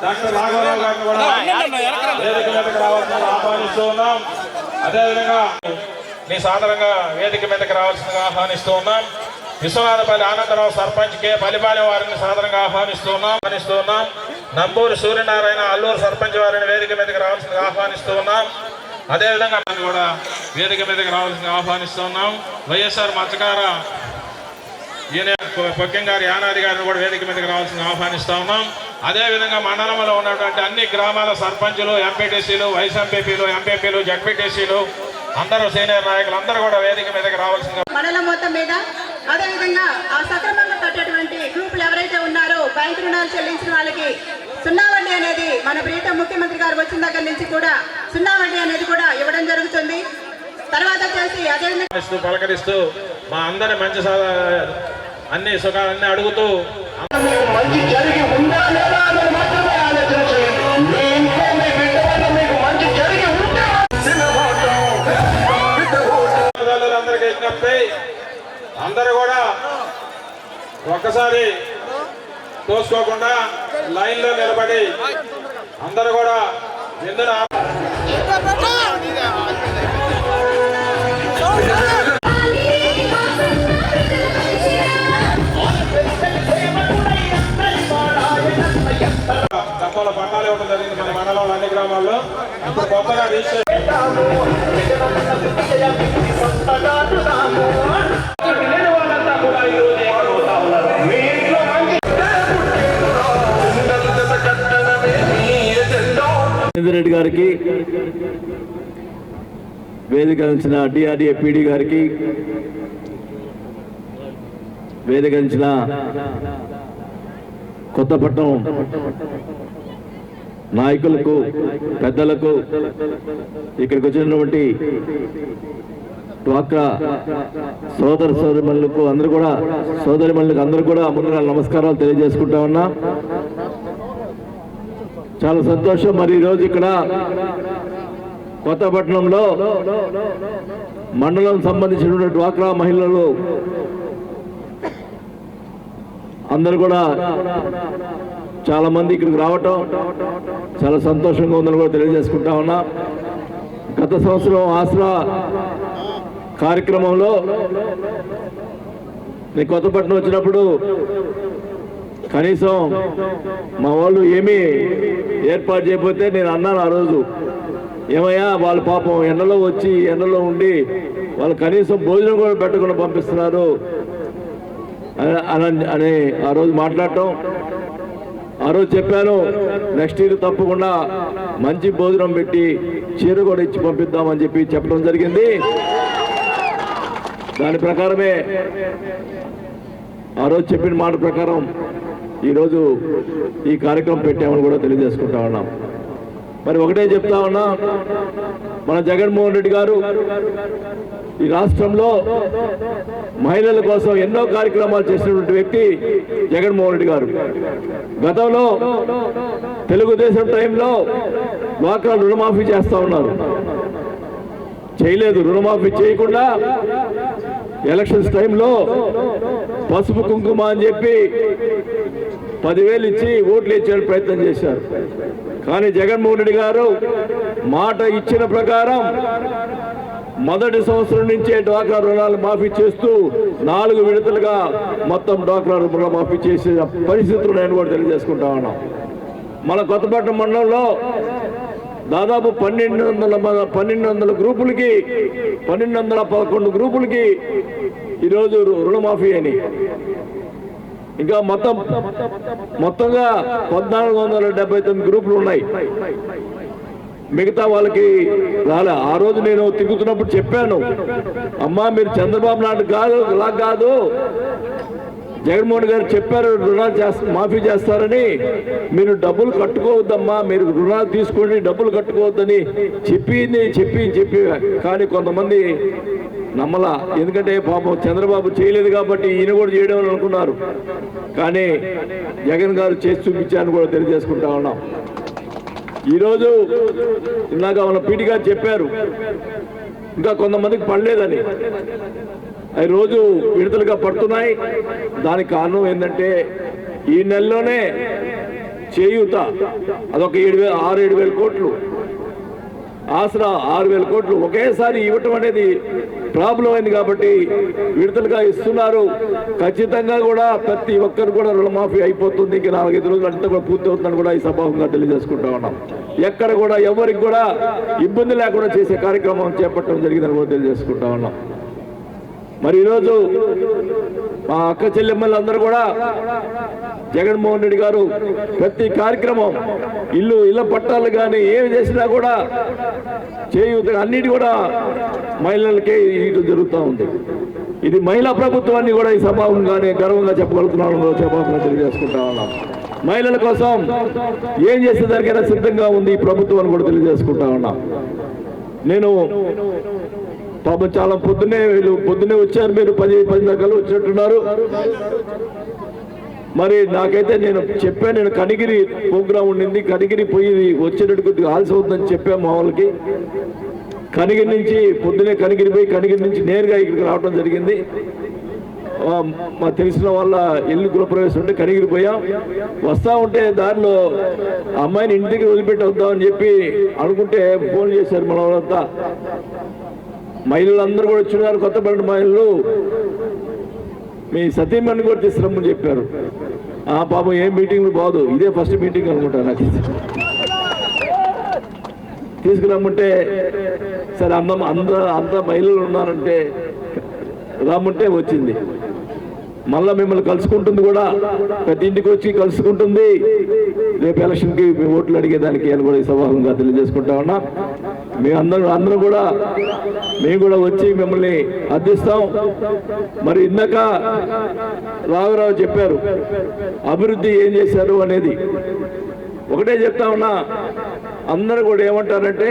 Doctor రాఘవరావు గారిని కూడా వేదిక మీదకి రావాల్సిందిగా ఆహ్వానిస్తూ ఉన్నాం. అదేవిధంగా నీ సాధారణంగా వేదిక మీదకి రావాల్సిందిగా ఆహ్వానిస్తూ ఉన్నాం. విశ్వనాథపల్లి ఆనందరావు సర్పంచ్ కె పలిపాలెం వారిని సాధారణంగా ఆహ్వానిస్తూ ఉన్నాం. నంబూరు సూర్యనారాయణ అల్లూరు సర్పంచ్ వారిని వేదిక మీదకి రావాల్సిందిగా ఆహ్వానిస్తూ ఉన్నాం. అదేవిధంగా కూడా వేదిక మీదకి రావాల్సిందిగా ఆహ్వానిస్తూ ఉన్నాం. వైఎస్ఆర్ మత్స్యకార పొక్కెం గారి యానాది గారిని కూడా వేదిక మీదకి రావాల్సిందిగా ఆహ్వానిస్తూ ఉన్నాం. అదేవిధంగా మండలంలో ఉన్నటువంటి అన్ని గ్రామాల సర్పంచులు, ఎంపీటీసీలు, వైస్ ఎంపీపీలు, ఎంపీపీలు, జడ్పీటీసీలు అందరూ సీనియర్ నాయకులు అందరూ కూడా వేదిక మీదకి రావాల్సిందిగా మండలం మొత్తం మీద అదేవిధంగా ఆ సక్రమంగా కట్టేటువంటి గ్రూపులు ఎవరైతే ఉన్నారో బ్యాంకు రుణాలు చెల్లించిన వాళ్ళకి సున్నా వడ్డీ అనేది మన ప్రీతం ముఖ్యమంత్రి గారు వచ్చిన దగ్గర నుంచి కూడా సున్నా వడ్డీ అనేది కూడా ఇవ్వడం జరుగుతుంది. తర్వాత వచ్చేసి అదేవిధంగా పలకరిస్తూ మా అందరి మంచి అన్ని సుఖాలన్నీ అడుగుతూ అందరికీ విజ్ఞప్తి, అందరూ కూడా ఒక్కసారి తోసుకోకుండా లైన్లో నిలబడి అందరూ కూడా విందున గతంలో పట్టాలు ఇవ్వడం జరిగింది మన మండలంలో అన్ని గ్రామాల్లో. ఇప్పుడు కొత్తగా రెడ్డి గారికి, వేదిక ఇచ్చిన డిఆర్డీఏ పీడీ గారికి, వేదిక ఇచ్చిన కొత్తపట్నం నాయకులకు, పెద్దలకు, ఇక్కడికి వచ్చినటువంటి డ్వాక్రా సోదరిమణులకు అందరూ కూడా అందరూ కూడా ముందుగా నమస్కారాలు తెలియజేసుకుంటా ఉన్నా. చాలా సంతోషం. మరి ఈరోజు ఇక్కడ కొత్తపట్నంలో మండలం సంబంధించినటువంటి డ్వాక్రా మహిళలు అందరూ కూడా చాలా మంది ఇక్కడికి రావటం చాలా సంతోషంగా ఉందని కూడా తెలియజేసుకుంటా ఉన్నా. గత సంవత్సరం ఆసరా కార్యక్రమంలో నేను కొత్తపట్నం వచ్చినప్పుడు కనీసం మా వాళ్ళు ఏమీ ఏర్పాటు చేయకపోతే నేను అన్నాను ఆ రోజు, ఏమయ్యా వాళ్ళు పాపం ఎండలో ఉండి వాళ్ళు కనీసం భోజనం కూడా పెట్టకుండా పంపిస్తున్నారు అని ఆ రోజు మాట్లాడటం. ఆ రోజు చెప్పాను, నెక్స్ట్ ఇయర్ తప్పకుండా మంచి భోజనం పెట్టి చీర కూడా ఇచ్చి పంపిద్దామని చెప్పడం జరిగింది. దాని ప్రకారమే ఆ రోజు చెప్పిన మాట ప్రకారం ఈరోజు ఈ కార్యక్రమం పెట్టామని కూడా తెలియజేసుకుంటా ఉన్నాం. మరి ఒకటే చెప్తా ఉన్నా, మన జగన్మోహన్ రెడ్డి గారు ఈ రాష్ట్రంలో మహిళల కోసం ఎన్నో కార్యక్రమాలు చేసినటువంటి వ్యక్తి జగన్మోహన్ రెడ్డి గారు. గతంలో తెలుగుదేశం టైంలో డ్వాక్రా రుణమాఫీ చేస్తా ఉన్నారు, చేయలేదు. రుణమాఫీ చేయకుండా ఎలక్షన్స్ టైంలో పసుపు కుంకుమ అని చెప్పి 10,000 ఇచ్చి ఓట్లు ఇచ్చే ప్రయత్నం చేశారు. కానీ జగన్మోహన్ రెడ్డి గారు మాట ఇచ్చిన ప్రకారం మొదటి సంవత్సరం నుంచే డ్వాక్రా రుణాలు మాఫీ చేస్తూ 4 విడతలుగా మొత్తం డ్వాక్రా రుణాలు మాఫీ చేసే పరిస్థితులు నేను కూడా తెలియజేసుకుంటా ఉన్నాం. మన కొత్తపట్నం మండలంలో దాదాపు 1200 గ్రూపులకి 1211 గ్రూపులకి ఈరోజు రుణమాఫీ అని, ఇంకా మొత్తంగా 1479 గ్రూపులు ఉన్నాయి. మిగతా వాళ్ళకి రాలే. ఆ రోజు నేను తిరుగుతున్నప్పుడు చెప్పాను, అమ్మా మీరు చంద్రబాబు నాయుడు కాదు జగన్మోహన్ గారు చెప్పారు రుణాలు మాఫీ చేస్తారని, మీరు డబ్బులు కట్టుకోవద్దమ్మా, మీరు రుణాలు తీసుకోండి డబ్బులు కట్టుకోవద్దని చెప్పి కానీ కొంతమంది నమ్మలా. ఎందుకంటే పాపం చంద్రబాబు చేయలేదు కాబట్టి ఈయన కూడా చేయడం అనుకున్నారు. కానీ జగన్ గారు చేసి చూపించారని కూడా తెలియజేసుకుంటా ఉన్నాం. ఈరోజు ఇందాక మన పీటీ గారు చెప్పారు ఇంకా కొంతమందికి పడలేదని. అవి రోజు విడతలుగా పడుతున్నాయి. దానికి కారణం ఏంటంటే ఈ నెలలోనే చేయూత అదొక 6-7 కోట్లు, ఆసరా 6,000 కోట్లు ఒకేసారి ఇవ్వటం అనేది ప్రాబ్లం అయింది కాబట్టి విడతలుగా ఇస్తున్నారు. ఖచ్చితంగా కూడా ప్రతి ఒక్కరు కూడా రుణమాఫీ అయిపోతుంది. ఇంకా 4-5 రోజులు అంతా కూడా పూర్తి అవుతుందని కూడా ఈ సభాముఖంగా తెలియజేసుకుంటా ఉన్నాం. ఎక్కడ కూడా ఎవరికి కూడా ఇబ్బంది లేకుండా చేసే కార్యక్రమం చేపట్టడం జరిగిందని కూడా తెలియజేసుకుంటా ఉన్నాం. మరి ఈరోజు మా అక్క చెల్లెమ్మలందరూ కూడా జగన్మోహన్ రెడ్డి గారు ప్రతి కార్యక్రమం ఇళ్ళ పట్టాలు కానీ ఏమి చేసినా కూడా చేయూత అన్నిటి కూడా మహిళలకే ఇటు జరుగుతూ ఉంది. ఇది మహిళా ప్రభుత్వాన్ని కూడా ఈ సభాముఖంగానే గర్వంగా చెప్పగలుగుతున్నాను, సభాముఖంగా తెలియజేసుకుంటా ఉన్నాం. మహిళల కోసం ఏం చేసేదానికైనా సిద్ధంగా ఉంది ఈ ప్రభుత్వం అని కూడా తెలియజేసుకుంటా ఉన్నాం. నేను పాపం చాలా పొద్దున్నే వచ్చారు, మీరు 10 దాకా వచ్చినట్టున్నారు. మరి నాకైతే నేను చెప్పాను, నేను కనిగిరి ప్రోగ్రాం ఉండింది, కనిగిరి పోయి వచ్చేటట్టు కొద్దిగా ఆలస్యం అవుతుందని చెప్పాను మా వాళ్ళకి. కనిగిరి నుంచి పొద్దునే కనిగిరి పోయి కనిగిరి నుంచి నేరుగా ఇక్కడికి రావడం జరిగింది. మా తెలిసిన వాళ్ళ ఇల్లు గృహప్రవేశం ఉంటే కనిగిరి పోయాం. వస్తా ఉంటే దారిలో అమ్మాయిని ఇంటికి వదిలిపెట్టి వద్దామని చెప్పి అనుకుంటే ఫోన్ చేశారు మన వాళ్ళంతా. మహిళలందరూ కూడా వచ్చినారు, కొత్తపల్లి మహిళలు. మీ సతీమణి కూడా తీసుకురమ్మని చెప్పారు. పాపం ఏం మీటింగ్లు బాదు, ఇదే ఫస్ట్ మీటింగ్ అనుకుంటా నాకు. తీసుకురమ్మంటే సరే అంత మహిళలు ఉన్నారంటే రమ్మంటే వచ్చింది. మళ్ళా మిమ్మల్ని కలుసుకుంటుంది కూడా, ప్రతి ఇంటికి వచ్చి కలుసుకుంటుంది. రేపు ఎలక్షన్కి మీ ఓట్లు అడిగేదానికి అని కూడా ఈ సభాముఖంగా తెలియజేసుకుంటా ఉన్నా. అందరూ కూడా మేము కూడా వచ్చి మిమ్మల్ని అర్థిస్తాం. మరి ఇందాక రాఘరావు చెప్పారు అభివృద్ధి ఏం చేశారు అనేది. ఒకటే చెప్తా ఉన్నా, అందరూ కూడా ఏమంటారంటే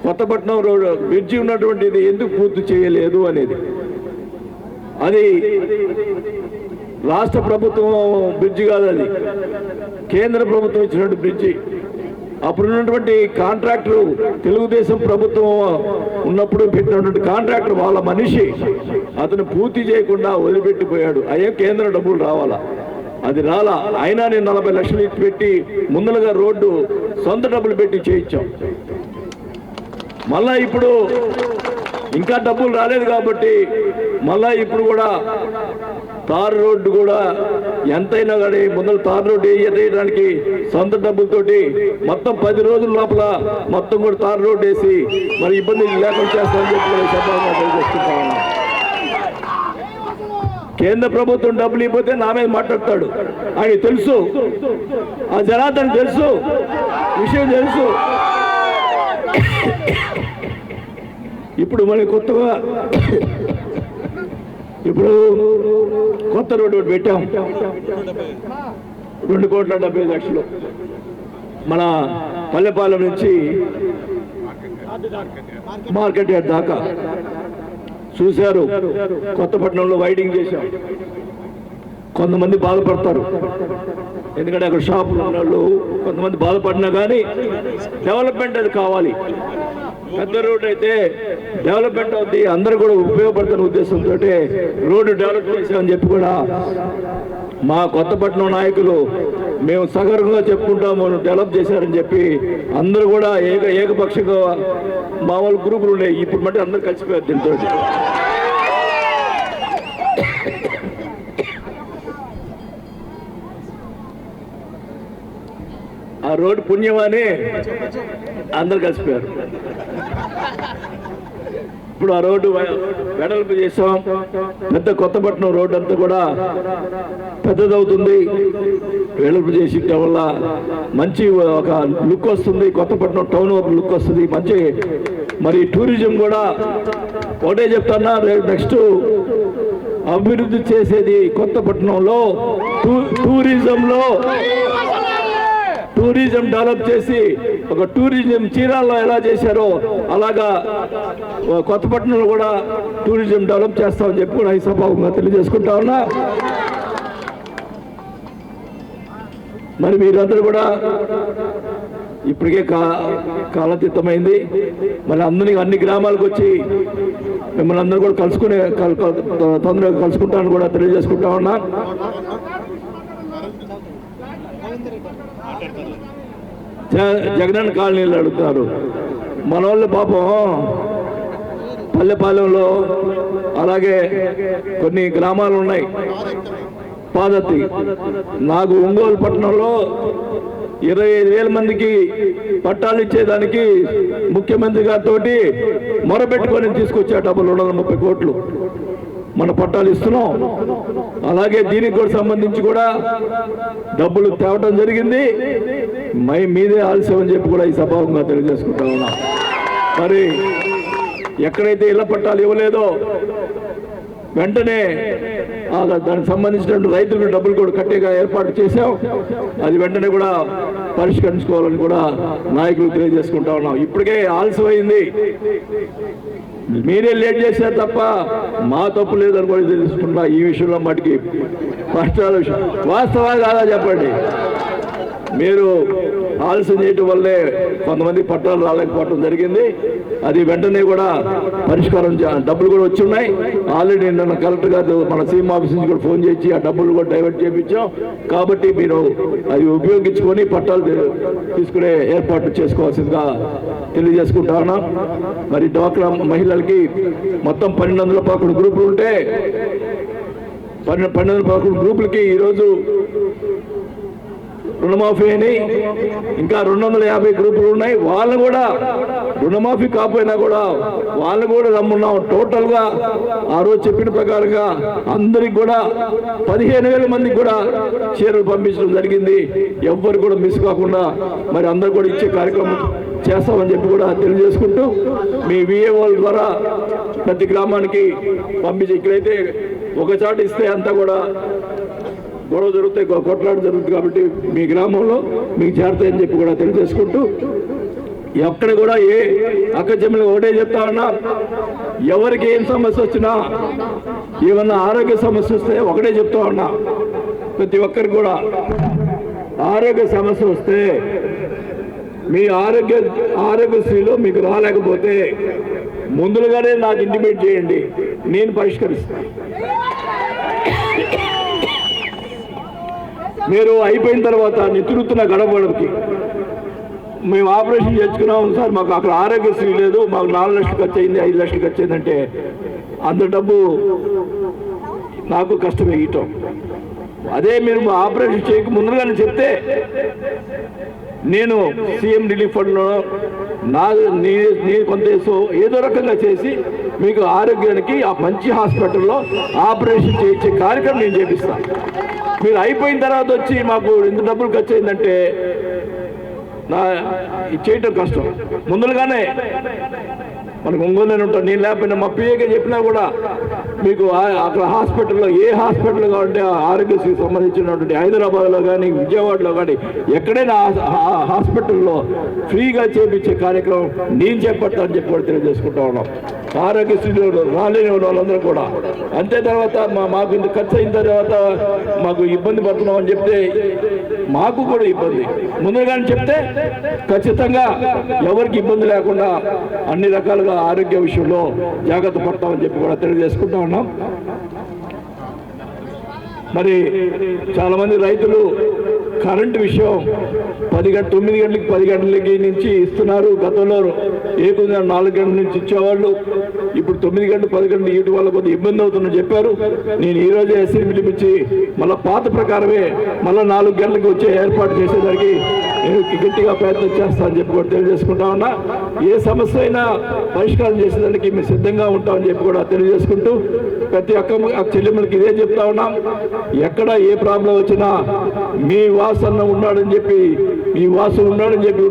కొత్తపట్నం రోడ్ బ్రిడ్జి ఉన్నటువంటిది ఎందుకు పూర్తి చేయలేదు అనేది. అది రాష్ట్ర ప్రభుత్వం బ్రిడ్జి కాదు, అది కేంద్ర ప్రభుత్వం ఇచ్చినటువంటి బ్రిడ్జి. అప్పుడున్నటువంటి కాంట్రాక్టర్ తెలుగుదేశం ప్రభుత్వం ఉన్నప్పుడు పెట్టినటువంటి కాంట్రాక్టర్ వాళ్ళ మనిషి అతను పూర్తి చేయకుండా వదిలిపెట్టిపోయాడు. అయ్యా కేంద్ర డబ్బులు రావాలా, అది రాలా. అయినా నేను 40 లక్షలు ఇచ్చి పెట్టి ముందలుగా రోడ్డు సొంత డబ్బులు పెట్టి చేయించాం. మళ్ళా ఇప్పుడు ఇంకా డబ్బులు రాలేదు కాబట్టి మళ్ళా ఇప్పుడు కూడా తార్ రోడ్డు కూడా ఎంతైనా కానీ ముందర తార్ రోడ్డు వేయడానికి సొంత డబ్బులతోటి మొత్తం 10 రోజుల లోపల మొత్తం కూడా తార్ రోడ్డు వేసి మరి ఇబ్బంది లేకుండా చేస్తామని చెప్పి సభగా తెలియజేసుకుంటా ఉన్నాం. కేంద్ర ప్రభుత్వం డబ్బులు ఇవ్వకపోతే నా మీద మాట్లాడతాడు. ఆయన తెలుసు, ఆ జనార్దన్ తెలుసు, విషయం తెలుసు. ఇప్పుడు మనకి కొత్తగా కొత్త రోడ్డు పెట్టాం, 2,70,00,000 మన పల్లెపాలెం నుంచి మార్కెట్ యార్డ్ దాకా చూశారు. కొత్తపట్నంలో వైడింగ్ చేశాం. కొంతమంది బాధపడతారు, ఎందుకంటే అక్కడ షాపులు ఉన్న వాళ్ళు కొంతమంది బాధపడినా కానీ డెవలప్మెంట్ అది కావాలి. పెద్ద రోడ్డు అయితే డెవలప్మెంట్ అవుతుంది, అందరూ కూడా ఉపయోగపడుతున్న ఉద్దేశంతో రోడ్డు డెవలప్ చేసామని చెప్పి కూడా మా కొత్తపట్నం నాయకులు మేము సగర్వంగా చెప్పుకుంటాము, డెవలప్ చేశారని చెప్పి అందరూ కూడా ఏకపక్షంగా మా వాళ్ళ గ్రూపులు ఉన్నాయి. ఇప్పుడు మట్టి అందరూ కలిసిపోయారు దీంతో. ఆ రోడ్డు పుణ్యమని అందరు కలిసిపోయారు. ఇప్పుడు ఆ రోడ్డు వెడల్పు చేసాం. పెద్ద కొత్తపట్నం రోడ్డు అంతా కూడా పెద్దదవుతుంది. వెడల్పు చేసి వల్ల మంచి ఒక లుక్ వస్తుంది, కొత్తపట్నం టౌన్ ఒక లుక్ వస్తుంది, మంచి. మరి టూరిజం కూడా ఒకటే చెప్తున్నా, నెక్స్ట్ అభివృద్ధి చేసేది కొత్తపట్నంలో టూరిజం డెవలప్ చేసి ఒక టూరిజం చీరాల్లో ఎలా చేశారో అలాగా కొత్తపట్నంలో కూడా టూరిజం డెవలప్ చేస్తామని చెప్పి కూడా ఈ సభగా తెలియజేసుకుంటా ఉన్నా. మరి మీరందరూ కూడా ఇప్పటికే కాలతీతమైంది. మరి అన్ని గ్రామాలకు వచ్చి మిమ్మల్ని అందరూ కూడా తొందరగా కలుసుకుంటామని కూడా తెలియజేసుకుంటా ఉన్నా. జగనన్న కాలనీలు అడుగుతారు. మన వాళ్ళు పాపం పల్లెపాలెంలో అలాగే కొన్ని గ్రామాలు ఉన్నాయి పాదతి. నాకు ఒంగోలు పట్టణంలో 25,000 మందికి పట్టాలు ఇచ్చేదానికి ముఖ్యమంత్రి గారితో మొరబెట్టుకొని తీసుకొచ్చా డబ్బులు 230 కోట్లు మన పట్టాలు ఇస్తున్నాం. అలాగే దీనికి కూడా సంబంధించి కూడా డబ్బులు తేవటం జరిగింది. మీదే ఆలస్యం అని చెప్పి కూడా ఈ సభాముఖంగా తెలియజేసుకుంటా ఉన్నా. మరి ఎక్కడైతే ఇళ్ల పట్టాలు ఇవ్వలేదో వెంటనే దానికి సంబంధించిన రైతులకు డబ్బులు కూడా కట్టేగా ఏర్పాటు చేశాం. అది వెంటనే కూడా పరిష్కరించుకోవాలని కూడా నాయకులు తెలియజేసుకుంటా ఉన్నాం. ఇప్పటికే ఆలస్యమైంది, మీరే లేట్ చేశారు తప్ప మా తప్పు లేదని కూడా తెలుసుకుంటా. ఈ విషయంలో మటుకి పట్టాల విషయం వాస్తవాలు కాదా చెప్పండి. మీరు ఆలస్యం చేయటం వల్లే కొంతమంది పట్టాలు రాలేకపోవడం జరిగింది. అది వెంటనే కూడా పరిష్కారం డబ్బులు కూడా వచ్చి ఉన్నాయి. ఆల్రెడీ నిన్న కలెక్టర్ గారు మన సీఎం ఆఫీస్ నుంచి కూడా ఫోన్ చేసి ఆ డబ్బులు కూడా డైవర్ట్ చేయించాం. కాబట్టి మీరు అది ఉపయోగించుకొని పట్టాలు తీసుకునే ఏర్పాట్లు చేసుకోవాల్సిందిగా తెలియజేసుకుంటా ఉన్నాం. మరి డ్వాక్రా మహిళలకి మొత్తం 1211 గ్రూపులు ఉంటే 1211 గ్రూపులకి ఈరోజు రుణమాఫీ అని ఇంకా 250 గ్రూపులు ఉన్నాయి. వాళ్ళు కూడా రుణమాఫీ కాకపోయినా కూడా వాళ్ళు కూడా రమ్మున్నాం. టోటల్గా ఆ రోజు చెప్పిన ప్రకారంగా అందరికి కూడా 15,000 మందికి కూడా చీరలు పంపించడం జరిగింది. ఎవ్వరు కూడా మిస్ కాకుండా మరి అందరు కూడా ఇచ్చే కార్యక్రమం చేస్తామని చెప్పి కూడా తెలియజేసుకుంటూ మీ విఏఓల ద్వారా ప్రతి గ్రామానికి పంపించి ఇక్కడైతే ఒక చాటు ఇస్తే అంతా కూడా గొడవ జరుగుతాయి, కొట్లాట జరుగుతుంది. కాబట్టి మీ గ్రామంలో మీకు చేరుతాయని చెప్పి కూడా తెలియజేసుకుంటూ ఎక్కడ కూడా ఏ అక్కచెమ్మలు ఒకటే చెప్తా ఉన్నా, ఎవరికి ఏం సమస్య వచ్చినా ఏమన్నా ఆరోగ్య సమస్య వస్తే ఒకటే చెప్తా ఉన్నా, ప్రతి ఒక్కరికి కూడా ఆరోగ్య సమస్య వస్తే మీ ఆరోగ్యశ్రీలో మీకు రాలేకపోతే ముందుగానే నాకు ఇంటిమేట్ చేయండి, నేను పరిష్కరిస్తాను. మీరు అయిపోయిన తర్వాత నితురుతున్న గడపడికి మేము ఆపరేషన్ చేసుకున్నాం సార్, మాకు అక్కడ ఆరోగ్యశ్రీ లేదు, మాకు 4 లక్షలు ఖర్చు అయింది, 5 లక్షలు ఖర్చు అయిందంటే అంత డబ్బు నాకు కష్టమే ఇయటం. అదే మీరు ఆపరేషన్ చేయక ముందుగానే చెప్తే నేను సీఎం రిలీఫ్ ఫండ్లో నేను కొంత ఏదో రకంగా చేసి మీకు ఆరోగ్యానికి ఆ మంచి హాస్పిటల్లో ఆపరేషన్ చేయించే కార్యక్రమం నేను చేపిస్తాను. మీరు అయిపోయిన తర్వాత వచ్చి మాకు ఇంత డబ్బులు ఖర్చు అయిందంటే చేయటం కష్టం. ముందుగానే మనకు ఒంగోలునే ఉంటాం. నేను లేకపోయినా మా పిఏగా చెప్పినా కూడా మీకు అక్కడ హాస్పిటల్లో ఏ హాస్పిటల్ కావాలంటే ఆరోగ్యశ్రీకి సంబంధించినటువంటి హైదరాబాద్లో కానీ విజయవాడలో కానీ ఎక్కడైనా హాస్పిటల్లో ఫ్రీగా చేపించే కార్యక్రమం నేను చేపట్టాలని చెప్పి కూడా తెలియజేసుకుంటా ఉన్నాం. ఆరోగ్యశ్రీలో రాలేని వాళ్ళందరూ కూడా అంతే. తర్వాత మాకు ఇంత ఖర్చు అయిన తర్వాత మాకు ఇబ్బంది పడుతున్నాం అని చెప్తే మాకు కూడా ఇబ్బంది. ముందుగానే చెప్తే ఖచ్చితంగా ఎవరికి ఇబ్బంది లేకుండా అన్ని రకాలుగా ఆరోగ్య విషయంలో జాగ్రత్త పడతామని చెప్పి కూడా తెలియజేసుకుంటా ఉన్నాం. మరి చాలా మంది రైతులు కరెంటు విషయం 9 గంటలకి 10 గంటలకి నుంచి ఇస్తున్నారు. గతంలో 4 గంటల నుంచి ఇచ్చేవాళ్ళు, ఇప్పుడు 9 గంటలు 10 గంటలు ఇవ్వడం వల్ల కొద్దిగా ఇబ్బంది అవుతుందని చెప్పారు. నేను ఈ రోజే ఎస్సీ పిలిపించి మళ్ళీ పాత ప్రకారమే మళ్ళీ 4 గంటలకు వచ్చే ఏర్పాటు చేసేదానికి నేను గట్టిగా ప్రయత్నం చేస్తానని చెప్పి కూడా తెలియజేసుకుంటా ఉన్నా. ఏ సమస్య అయినా పరిష్కారం చేసేదానికి మేము సిద్ధంగా ఉంటామని చెప్పి కూడా తెలియజేసుకుంటూ ప్రతి ఒక్క చెల్లెమ్మలకి ఇదే చెప్తా ఉన్నాం. ఎక్కడ ఏ ప్రాబ్లం వచ్చినా మీ వాసన ఉన్నాడని చెప్పి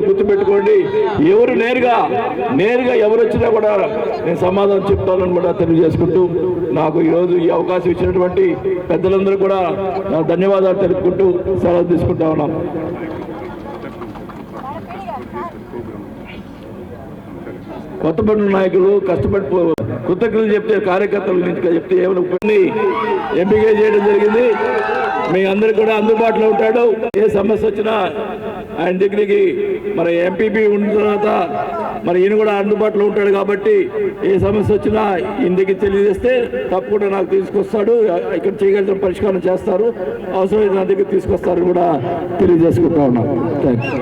గుర్తుపెట్టుకోండి. ఎవరు నేరుగా ఎవరు వచ్చినా కూడా నేను సమాధానం చెప్తానని కూడా తెలియజేసుకుంటూ నాకు ఈరోజు ఈ అవకాశం ఇచ్చినటువంటి పెద్దలందరూ కూడా నా ధన్యవాదాలు తెలుపుకుంటూ సెలవు తీసుకుంటా ఉన్నాం. కొత్తపల్లి నాయకులు కష్టపడి కృతజ్ఞతలు చెప్తే కార్యకర్తల నుంచి చెప్తే ఏమైనా ఎంపిక చేయడం జరిగింది. మీ అందరికి కూడా అందుబాటులో ఉంటాడు. ఏ సమస్య వచ్చినా ఆయన దగ్గరికి మరి ఎంపీపీ ఉన్న తర్వాత మరి ఈయన కూడా అందుబాటులో ఉంటాడు. కాబట్టి ఏ సమస్య వచ్చినా ఈయన దగ్గర తెలియజేస్తే తప్పకుండా నాకు తీసుకొస్తాడు. ఇక్కడ చేయగలిగిన పరిష్కారం చేస్తారు. అవసరమైతే నా దగ్గర తీసుకొస్తారు కూడా తెలియజేసుకుంటా ఉన్నాను. Thank you.